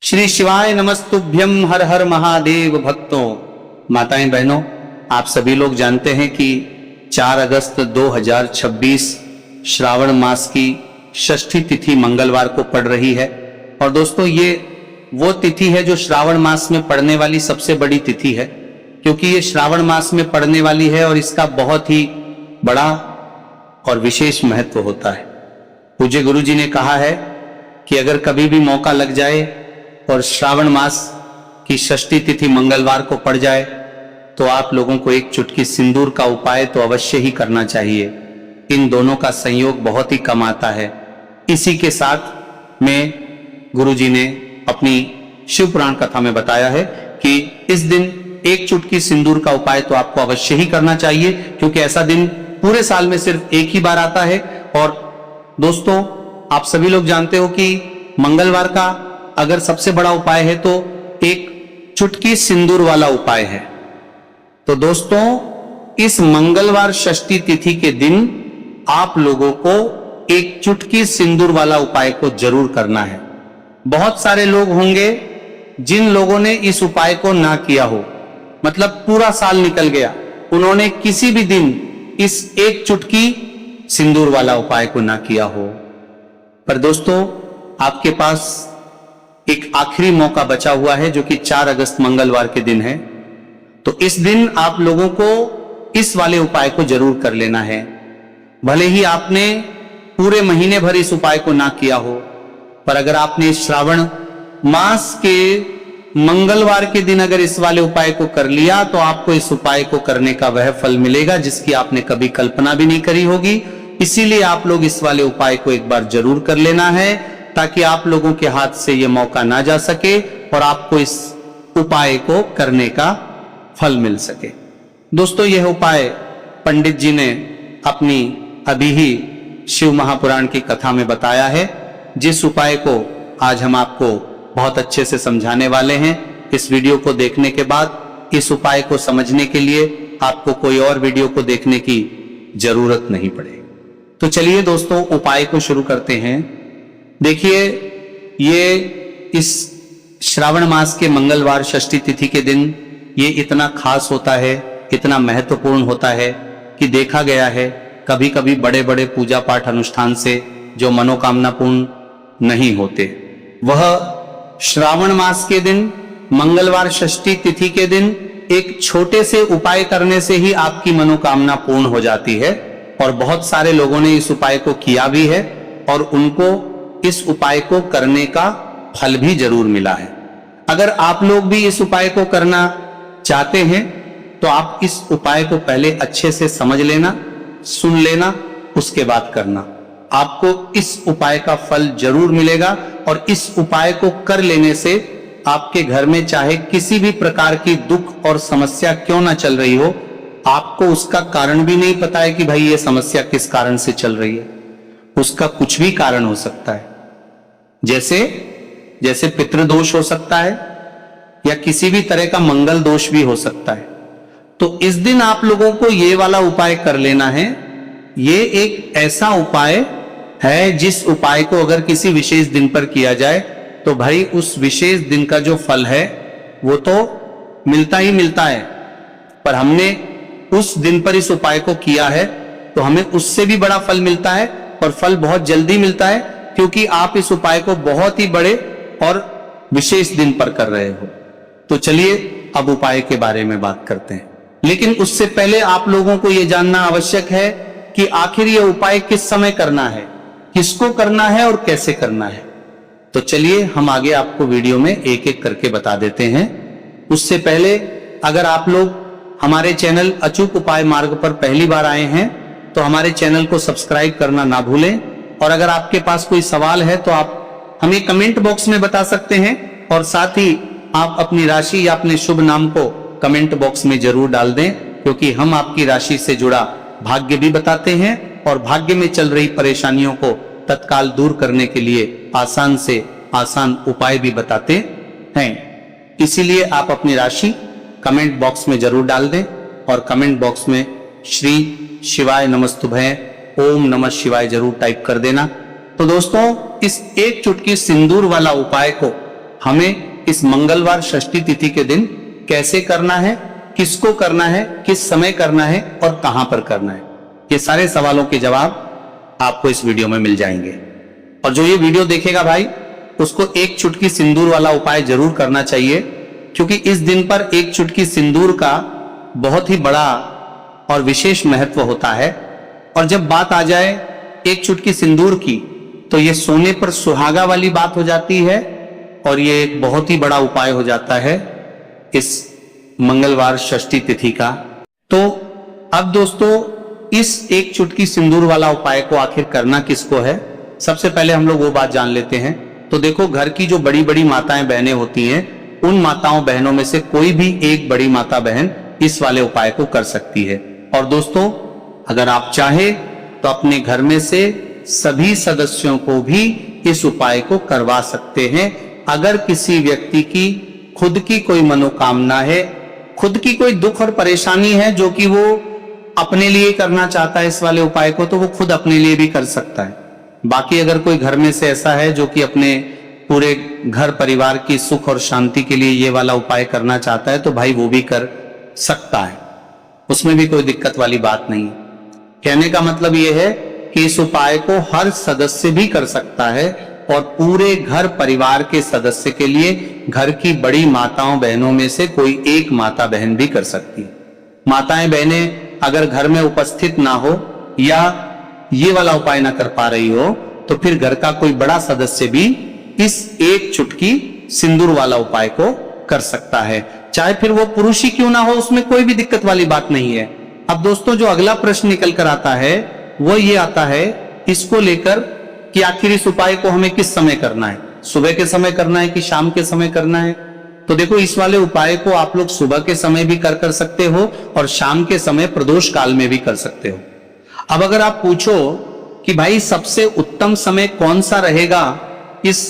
श्री शिवाय नमस्तुभ्यम हर हर महादेव भक्तों। माताएं बहनों, आप सभी लोग जानते हैं कि 4 अगस्त 2026 श्रावण मास की षष्ठी तिथि मंगलवार को पड़ रही है। और दोस्तों, ये वो तिथि है जो श्रावण मास में पड़ने वाली सबसे बड़ी तिथि है, क्योंकि ये श्रावण मास में पड़ने वाली है और इसका बहुत ही बड़ा और विशेष महत्व होता है। पूज्य गुरु जी ने कहा है कि अगर कभी भी मौका लग जाए और श्रावण मास की षष्ठी तिथि मंगलवार को पड़ जाए तो आप लोगों को एक चुटकी सिंदूर का उपाय तो अवश्य ही करना चाहिए। इन दोनों का संयोग बहुत ही कम आता है। इसी के साथ में गुरुजी ने अपनी शिव पुराण कथा में बताया है कि इस दिन एक चुटकी सिंदूर का उपाय तो आपको अवश्य ही करना चाहिए, क्योंकि ऐसा दिन पूरे साल में सिर्फ एक ही बार आता है। और दोस्तों, आप सभी लोग जानते हो कि मंगलवार का अगर सबसे बड़ा उपाय है तो एक चुटकी सिंदूर वाला उपाय है। तो दोस्तों, इस मंगलवार षष्ठी तिथि के दिन आप लोगों को एक चुटकी सिंदूर वाला उपाय को जरूर करना है। बहुत सारे लोग होंगे जिन लोगों ने इस उपाय को ना किया हो, मतलब पूरा साल निकल गया, उन्होंने किसी भी दिन इस एक चुटकी सिंदूर वाला उपाय को ना किया हो। पर दोस्तों, आपके पास एक आखिरी मौका बचा हुआ है जो कि 4 अगस्त मंगलवार के दिन है। तो इस दिन आप लोगों को इस वाले उपाय को जरूर कर लेना है। भले ही आपने पूरे महीने भर इस उपाय को ना किया हो, पर अगर आपने श्रावण मास के मंगलवार के दिन अगर इस वाले उपाय को कर लिया तो आपको इस उपाय को करने का वह फल मिलेगा जिसकी आपने कभी कल्पना भी नहीं करी होगी। इसीलिए आप लोग इस वाले उपाय को एक बार जरूर कर लेना है, ताकि आप लोगों के हाथ से यह मौका ना जा सके और आपको इस उपाय को करने का फल मिल सके। दोस्तों, यह उपाय पंडित जी ने अपनी अभी ही शिव महापुराण की कथा में बताया है, जिस उपाय को आज हम आपको बहुत अच्छे से समझाने वाले हैं। इस वीडियो को देखने के बाद इस उपाय को समझने के लिए आपको कोई और वीडियो को देखने की जरूरत नहीं पड़ेगी। तो चलिए दोस्तों, उपाय को शुरू करते हैं। देखिए, ये इस श्रावण मास के मंगलवार षष्ठी तिथि के दिन ये इतना खास होता है, इतना महत्वपूर्ण होता है कि देखा गया है कभी कभी बड़े बड़े पूजा पाठ अनुष्ठान से जो मनोकामना पूर्ण नहीं होते, वह श्रावण मास के दिन मंगलवार षष्ठी तिथि के दिन एक छोटे से उपाय करने से ही आपकी मनोकामना पूर्ण हो जाती है। और बहुत सारे लोगों ने इस उपाय को किया भी है और उनको इस उपाय को करने का फल भी जरूर मिला है। अगर आप लोग भी इस उपाय को करना चाहते हैं तो आप इस उपाय को पहले अच्छे से समझ लेना, सुन लेना, उसके बाद करना। आपको इस उपाय का फल जरूर मिलेगा और इस उपाय को कर लेने से आपके घर में चाहे किसी भी प्रकार की दुख और समस्या क्यों ना चल रही हो, आपको उसका कारण भी नहीं पता है कि भाई ये समस्या किस कारण से चल रही है। उसका कुछ भी कारण हो सकता है, जैसे पितृदोष हो सकता है या किसी भी तरह का मंगल दोष भी हो सकता है। तो इस दिन आप लोगों को ये वाला उपाय कर लेना है। ये एक ऐसा उपाय है जिस उपाय को अगर किसी विशेष दिन पर किया जाए तो भाई उस विशेष दिन का जो फल है वो तो मिलता ही मिलता है। पर हमने उस दिन पर इस उपाय को किया है तो हमें उससे भी बड़ा फल मिलता है, और फल बहुत जल्दी मिलता है, क्योंकि आप इस उपाय को बहुत ही बड़े और विशेष दिन पर कर रहे हो। तो चलिए अब उपाय के बारे में बात करते हैं। लेकिन उससे पहले आप लोगों को यह जानना आवश्यक है कि आखिर यह उपाय किस समय करना है, किसको करना है और कैसे करना है। तो चलिए हम आगे आपको वीडियो में एक एक करके बता देते हैं। उससे पहले अगर आप लोग हमारे चैनल अचूक उपाय मार्ग पर पहली बार आए हैं तो हमारे चैनल को सब्सक्राइब करना ना भूलें। और अगर आपके पास कोई सवाल है तो आप हमें कमेंट बॉक्स में बता सकते हैं, और साथ ही आप अपनी राशि या अपने शुभ नाम को कमेंट बॉक्स में जरूर डाल दें, क्योंकि हम आपकी राशि से जुड़ा भाग्य भी बताते हैं और भाग्य में चल रही परेशानियों को तत्काल दूर करने के लिए आसान से आसान उपाय भी बताते हैं। इसीलिए आप अपनी राशि कमेंट बॉक्स में जरूर डाल दें और कमेंट बॉक्स में श्री शिवाय नमस्तुभ्यं, ओम नमः शिवाय जरूर टाइप कर देना। तो दोस्तों, इस एक चुटकी सिंदूर वाला उपाय को हमें इस मंगलवार षष्ठी तिथि के दिन कैसे करना है, किसको करना है, किस समय करना है और कहां पर करना है, ये सारे सवालों के जवाब आपको इस वीडियो में मिल जाएंगे। और जो ये वीडियो देखेगा भाई, उसको एक चुटकी सिंदूर वाला उपाय जरूर करना चाहिए, क्योंकि इस दिन पर एक चुटकी सिंदूर का बहुत ही बड़ा और विशेष महत्व होता है। और जब बात आ जाए एक चुटकी सिंदूर की, तो ये सोने पर सुहागा वाली बात हो जाती है और ये एक बहुत ही बड़ा उपाय हो जाता है इस मंगलवार षष्ठी तिथि का। तो अब दोस्तों, इस एक चुटकी सिंदूर वाला उपाय को आखिर करना किसको है, सबसे पहले हम लोग वो बात जान लेते हैं। तो देखो, घर की जो बड़ी बड़ी माताएं बहनें होती हैं, उन माताओं बहनों में से कोई भी एक बड़ी माता बहन इस वाले उपाय को कर सकती है। और दोस्तों, अगर आप चाहे तो अपने घर में से सभी सदस्यों को भी इस उपाय को करवा सकते हैं। अगर किसी व्यक्ति की खुद की कोई मनोकामना है, खुद की कोई दुख और परेशानी है जो कि वो अपने लिए करना चाहता है इस वाले उपाय को, तो वो खुद अपने लिए भी कर सकता है। बाकी अगर कोई घर में से ऐसा है जो कि अपने पूरे घर परिवार की सुख और शांति के लिए ये वाला उपाय करना चाहता है, तो भाई वो भी कर सकता है, उसमें भी कोई दिक्कत वाली बात नहीं है। कहने का मतलब ये है कि इस उपाय को हर सदस्य भी कर सकता है और पूरे घर परिवार के सदस्य के लिए घर की बड़ी माताओं बहनों में से कोई एक माता बहन भी कर सकती है। माताएं बहनें अगर घर में उपस्थित ना हो या ये वाला उपाय ना कर पा रही हो, तो फिर घर का कोई बड़ा सदस्य भी इस एक चुटकी सिंदूर वाला उपाय को कर सकता है, चाहे फिर वो पुरुष ही क्यों ना हो, उसमें कोई भी दिक्कत वाली बात नहीं है। अब दोस्तों, जो अगला प्रश्न निकल कर आता है वो ये आता है इसको लेकर कि आखिर इस उपाय को हमें किस समय करना है, सुबह के समय करना है कि शाम के समय करना है। तो देखो, इस वाले उपाय को आप लोग सुबह के समय भी कर सकते हो और शाम के समय प्रदोष काल में भी कर सकते हो। अब अगर आप पूछो कि भाई सबसे उत्तम समय कौन सा रहेगा इस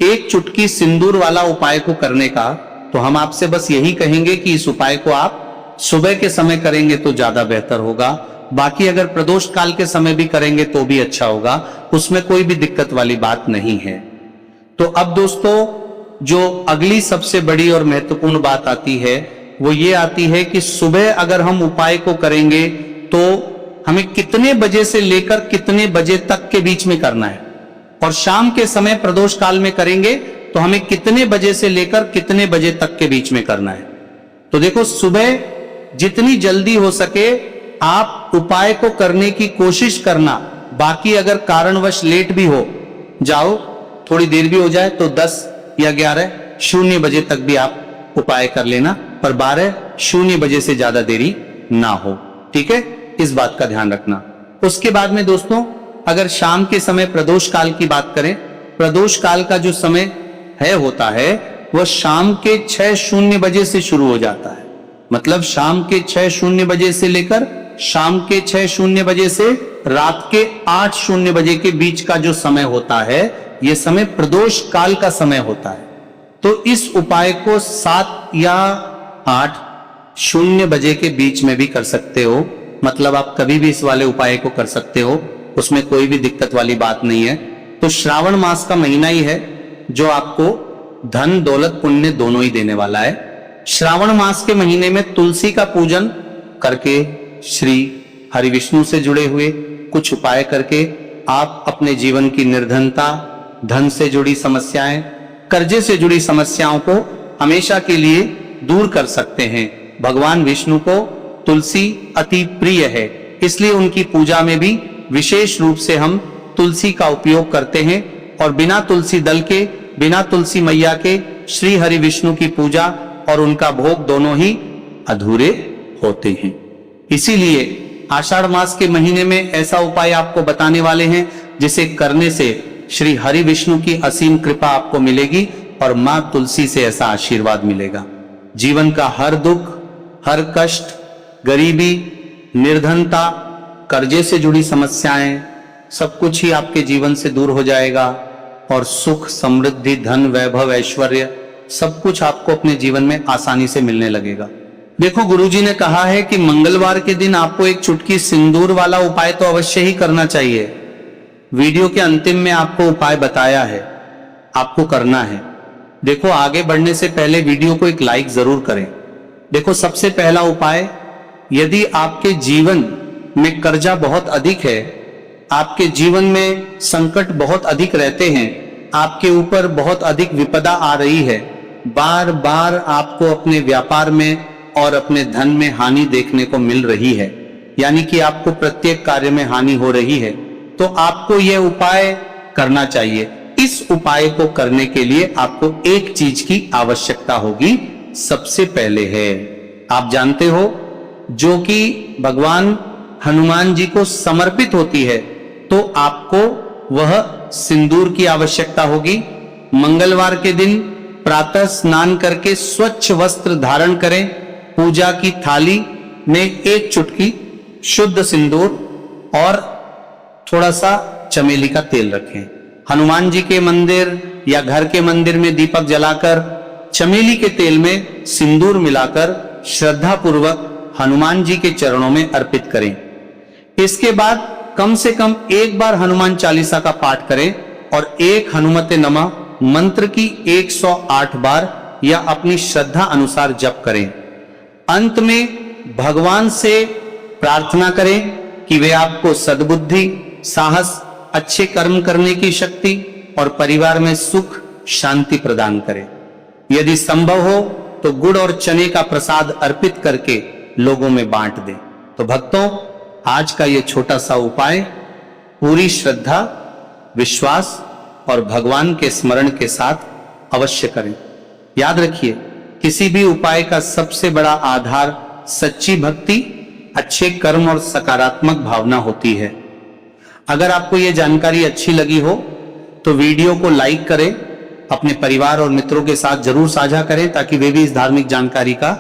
एक चुटकी सिंदूर वाला उपाय को करने का, तो हम आपसे बस यही कहेंगे कि इस उपाय को आप सुबह के समय करेंगे तो ज्यादा बेहतर होगा। बाकी अगर प्रदोष काल के समय भी करेंगे तो भी अच्छा होगा, उसमें कोई भी दिक्कत वाली बात नहीं है। तो अब दोस्तों, जो अगली सबसे बड़ी और महत्वपूर्ण बात आती है वो ये आती है कि सुबह अगर हम उपाय को करेंगे तो हमें कितने बजे से लेकर कितने बजे तक के बीच में करना है, और शाम के समय प्रदोष काल में करेंगे तो हमें कितने बजे से लेकर कितने बजे तक के बीच में करना है। तो देखो, सुबह जितनी जल्दी हो सके आप उपाय को करने की कोशिश करना। बाकी अगर कारणवश लेट भी हो जाओ, थोड़ी देर भी हो जाए, तो 10 या 11:00 बजे तक भी आप उपाय कर लेना, पर 12:00 बजे से ज्यादा देरी ना हो। ठीक है, इस बात का ध्यान रखना। उसके बाद में दोस्तों, अगर शाम के समय प्रदोष काल की बात करें, प्रदोष काल का जो समय होता है वह शाम के 6:00 बजे से शुरू हो जाता है। मतलब शाम के 6:00 बजे से लेकर शाम के 6:00 बजे से रात के 8:00 बजे के बीच का जो समय होता है, यह समय प्रदोष काल का समय होता है। तो इस उपाय को 7 या 8:00 बजे के बीच में भी कर सकते हो। मतलब आप कभी भी इस वाले उपाय को कर सकते हो, उसमें कोई भी दिक्कत वाली बात नहीं है। तो श्रावण मास का महीना ही है जो आपको धन दौलत पुण्य दोनों ही देने वाला है। श्रावण मास के महीने में तुलसी का पूजन करके, श्री हरि विष्णु से जुड़े हुए कुछ उपाय करके आप अपने जीवन की निर्धनता, धन से जुड़ी समस्याएं, कर्जे से जुड़ी समस्याओं को हमेशा के लिए दूर कर सकते हैं। भगवान विष्णु को तुलसी अति प्रिय है, इसलिए उनकी पूजा में भी विशेष रूप से हम तुलसी का उपयोग करते हैं। और बिना तुलसी दल के, बिना तुलसी मैया के श्री हरि विष्णु की पूजा और उनका भोग दोनों ही अधूरे होते हैं। इसीलिए आषाढ़ मास के महीने में ऐसा उपाय आपको बताने वाले हैं जिसे करने से श्री हरि विष्णु की असीम कृपा आपको मिलेगी और मां तुलसी से ऐसा आशीर्वाद मिलेगा। जीवन का हर दुख, हर कष्ट, गरीबी, निर्धनता, कर्जे से जुड़ी समस्याएं, सब कुछ ही आपके जीवन से दूर हो जाएगा और सुख, समृद्धि, धन, वैभव, ऐश्वर्य सब कुछ आपको अपने जीवन में आसानी से मिलने लगेगा। देखो, गुरुजी ने कहा है कि मंगलवार के दिन आपको एक चुटकी सिंदूर वाला उपाय तो अवश्य ही करना चाहिए। वीडियो के अंतिम में आपको उपाय बताया है, आपको करना है। देखो, आगे बढ़ने से पहले वीडियो को एक लाइक जरूर करें। देखो, सबसे पहला उपाय, यदि आपके जीवन में कर्जा बहुत अधिक है, आपके जीवन में संकट बहुत अधिक रहते हैं, आपके ऊपर बहुत अधिक विपदा आ रही है, बार बार आपको अपने व्यापार में और अपने धन में हानि देखने को मिल रही है, यानी कि आपको प्रत्येक कार्य में हानि हो रही है, तो आपको यह उपाय करना चाहिए। इस उपाय को करने के लिए आपको एक चीज की आवश्यकता होगी। सबसे पहले है, आप जानते हो, जो कि भगवान हनुमान जी को समर्पित होती है, तो आपको वह सिंदूर की आवश्यकता होगी। मंगलवार के दिन प्रातः स्नान करके स्वच्छ वस्त्र धारण करें, पूजा की थाली में एक चुटकी शुद्ध सिंदूर और थोड़ा सा चमेली का तेल रखें। हनुमान जी के मंदिर या घर के मंदिर में दीपक जलाकर चमेली के तेल में सिंदूर मिलाकर श्रद्धा पूर्वक हनुमान जी के चरणों में अर्पित करें। इसके बाद कम से कम एक बार हनुमान चालीसा का पाठ करें और एक हनुमते नमः मंत्र की 108 बार या अपनी श्रद्धा अनुसार जप करें। अंत में भगवान से प्रार्थना करें कि वे आपको सद्बुद्धि, साहस, अच्छे कर्म करने की शक्ति और परिवार में सुख शांति प्रदान करें। यदि संभव हो तो गुड़ और चने का प्रसाद अर्पित करके लोगों में बांट दें। तो भक्तों, आज का ये छोटा सा उपाय पूरी श्रद्धा, विश्वास और भगवान के स्मरण के साथ अवश्य करें। याद रखिए, किसी भी उपाय का सबसे बड़ा आधार सच्ची भक्ति, अच्छे कर्म और सकारात्मक भावना होती है। अगर आपको यह जानकारी अच्छी लगी हो तो वीडियो को लाइक करें, अपने परिवार और मित्रों के साथ जरूर साझा करें ताकि वे भी इस धार्मिक जानकारी का